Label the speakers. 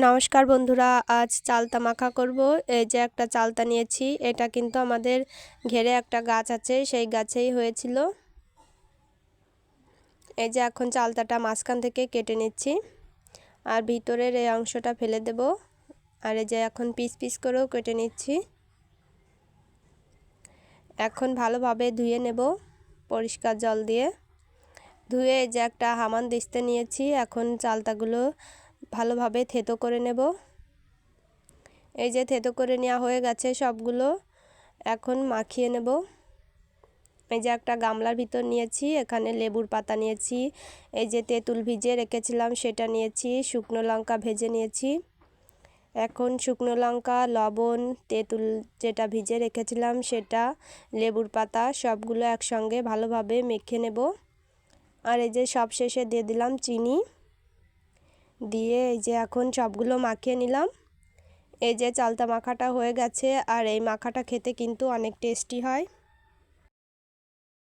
Speaker 1: নমস্কার বন্ধুরা, আজ চালতা মাখা করব। এই যে একটা চালতা নিয়েছি, এটা কিন্তু আমাদের ঘেরে একটা গাছ আছে, সেই গাছেই হয়েছিল। এই যে এখন চালতাটা মাঝখান থেকে কেটে নিচ্ছি আর ভিতরের এই অংশটা ফেলে দেব। আর এই যে এখন পিস পিস করেও কেটে নিচ্ছি। এখন ভালোভাবে ধুয়ে নেব পরিষ্কার জল দিয়ে। ধুয়ে এই যে একটা হামান দিস্তে নিয়েছি, এখন চালতাগুলো ভালোভাবে থেতো করে নেব। এই যে থেতো করে নেওয়া হয়ে গেছে সবগুলো, এখন মাখিয়ে নেব। এই যে একটা গামলার ভিতর নিয়েছি, এখানে লেবুর পাতা নিয়েছি, এই যে তেঁতুল ভিজিয়ে রেখেছিলাম সেটা নিয়েছি, শুকনো লঙ্কা ভেজে নিয়েছি। এখন শুকনো লঙ্কা, লবণ, তেঁতুল যেটা ভিজে রেখেছিলাম সেটা, লেবুর পাতা সবগুলো একসঙ্গে ভালোভাবে মেখে নেব। আর এই যে সব শেষে দিয়ে দিলাম চিনি, দিয়ে এই যে এখন সবগুলো মাখিয়ে নিলাম। এই যে চালতা মাখাটা হয়ে গেছে, আর এই মাখাটা খেতে কিন্তু অনেক টেস্টি হয়।